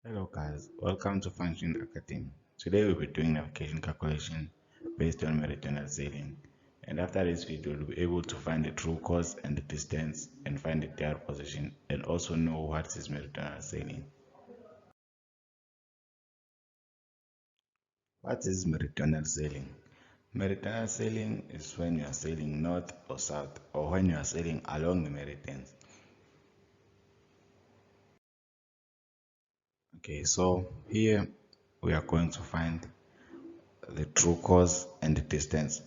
Hello guys, welcome to Function Academy. Today we'll be doing navigation calculation based on meridional sailing. And after this video, we'll be able to find the true course and the distance and find the their position and also know what is meridional sailing. What is meridional sailing? Meridional sailing is when you are sailing north or south or when you are sailing along the meridians. Okay, so here we are going to find the true course and the distance.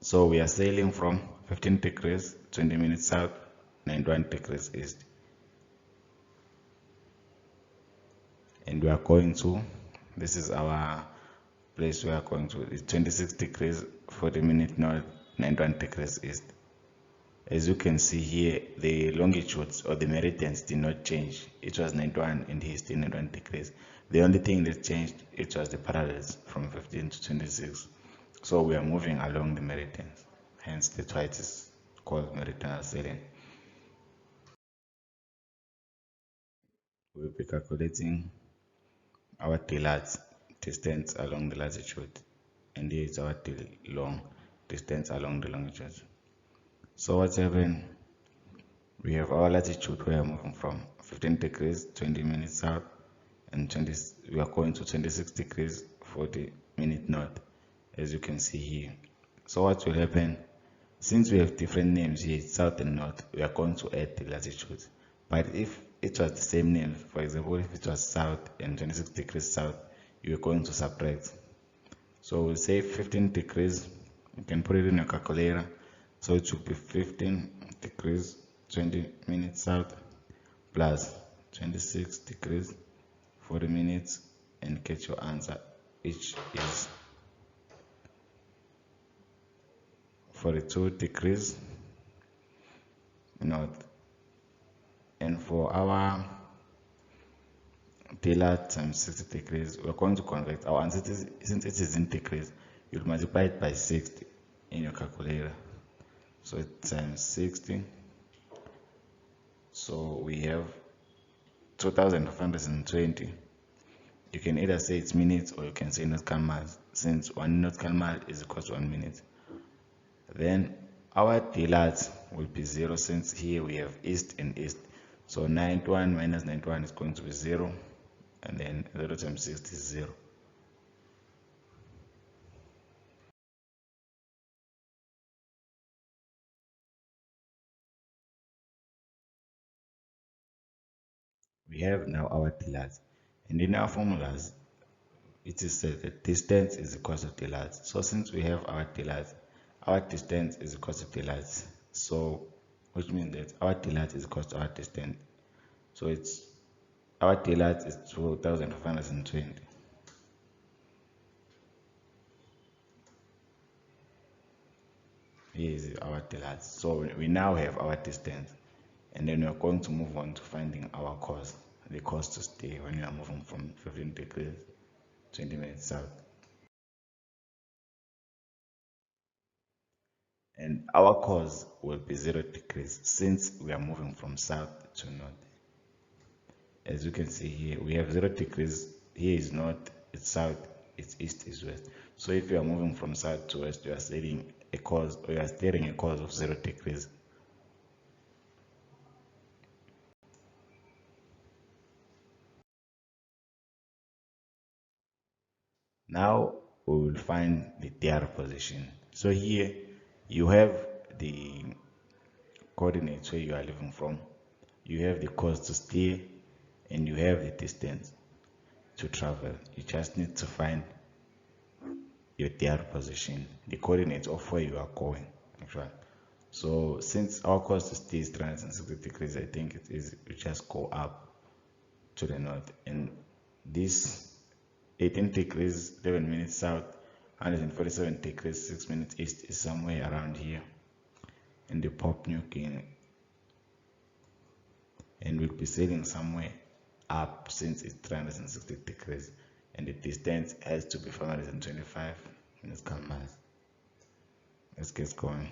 So we are sailing from 15 degrees, 20 minutes south, 91 degrees east. And we are going to, this is our place we are going to, it's 26 degrees, 40 minutes north, 91 degrees east. As you can see here, the longitudes or the meridians did not change. It was 91 and here still 91 degrees. The only thing that changed, it was the parallels from 15 to 26. So we are moving along the meridians. Hence that's why it is called meridional sailing. We'll be calculating our daylight distance along the latitude, and here is our long distance along the longitude. So what's happened? We have our latitude where we're moving from 15 degrees 20 minutes south, and we are going to 26 degrees 40 minutes north, as you can see here. So what will happen? Since we have different names here, south and north, we are going to add the latitudes. But if it was the same name, for example, if it was south and 26 degrees south, you are going to subtract. So we'll say 15 degrees, you can put it in your calculator. So it should be 15 degrees 20 minutes south plus 26 degrees 40 minutes and get your answer, which is 42 degrees north. And for our daylight times 60 degrees, we're going to convert our answer. Since it is in degrees, you'll multiply it by 60 in your calculator. So it's times 60. So we have 2520. You can either say it's minutes or you can say nautical miles, since 1 nautical mile is equal to 1 minute. Then our daylight will be 0, since here we have east and east. So 91 minus 91 is going to be 0, and then 0 times 60 is 0. We have now our daylight, and in our formulas it is said that distance is equal to daylight. So since we have our daylight, our distance is equal to daylight. So which means that our daylight is equal to our distance. So it's our daylight is 2520. Here is our daylight. So we now have our distance, and then we are going to move on to finding our cost, the cost to stay when you are moving from 15 degrees 20 minutes south. And our course will be 0 degrees since we are moving from south to north. As you can see here, we have 0 degrees. Here is north, it's south, it's east, is west. So if you are moving from south to west, you are steering a course, or you are steering a course of 0 degrees. Now we will find the their position. So here you have the coordinates where you are living from, you have the course to steer, and you have the distance to travel. You just need to find your their position, the coordinates of where you are going actually. So since our course to steer is 360 degrees, I think it is, you just go up to the north, and this 18 degrees 11 minutes south, 147 degrees 6 minutes east is somewhere around here in the Papua New Guinea, and we'll be sailing somewhere up since it's 360 degrees, and the distance has to be 525 nautical miles. Let's get going.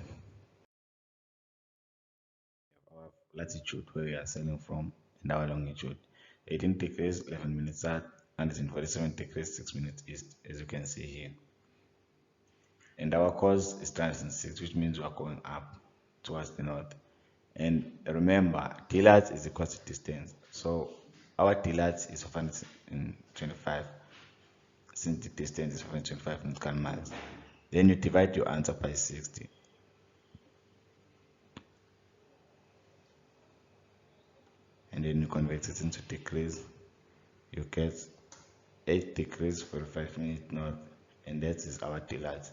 Our latitude where we are sailing from and our longitude. 18 degrees 11 minutes south, 147 degrees 6 minutes east, as you can see here. And our course is 306, which means we are going up towards the north. And remember, dlat is equal to distance. So our dlat is 425, since the distance is 425 nautical miles. Then you divide your answer by 60. And then you convert it into degrees. You get 8 degrees 45 minutes north, and that is our dlat.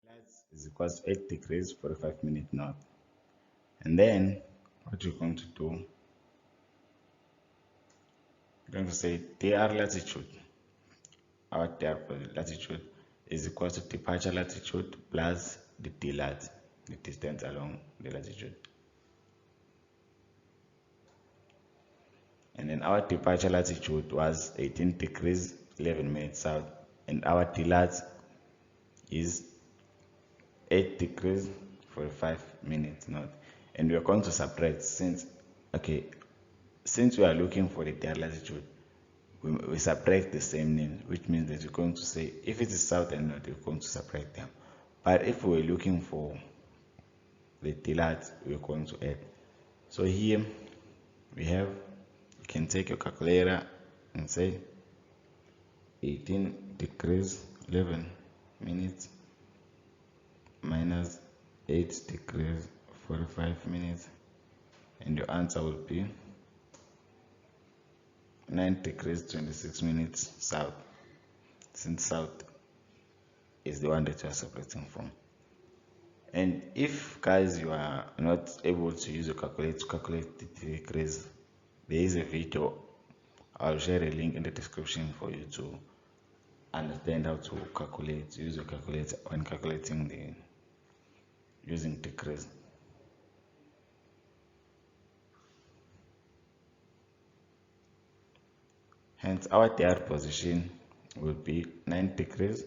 Dlat is equal to 8 degrees 45 minutes north. And then what you're going to do, you're going to say dr latitude. Our dr latitude is equal to departure latitude plus the dlat, the distance along the latitude. And then our departure latitude was 18 degrees 11 minutes south, and our dlat is 8 degrees 45 minutes north. And we are going to subtract, since we are looking for the dr latitude, we subtract the same names, which means that we're going to say, if it is south and north, we're going to subtract them. But if we're looking for the dlat, we're going to add. So here we have, you can take your calculator and say 18 degrees 11 minutes minus 8 degrees 45 minutes, and your answer will be 9 degrees 26 minutes south, since south is the one that you are separating from. And if, guys, you are not able to use your calculator to calculate the degrees, there is a video. I'll share a link in the description for you to understand how to use your calculator when calculating using degrees. Hence, our dr position will be 9 degrees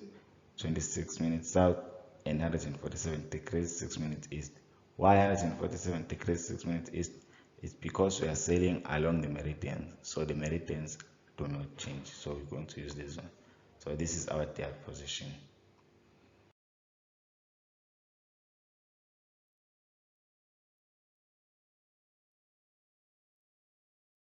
26 minutes south and 147 degrees 6 minutes east. Why 147 degrees 6 minutes east? It's because we are sailing along the meridians, so the meridians do not change. So we're going to use this one. So this is our dr position.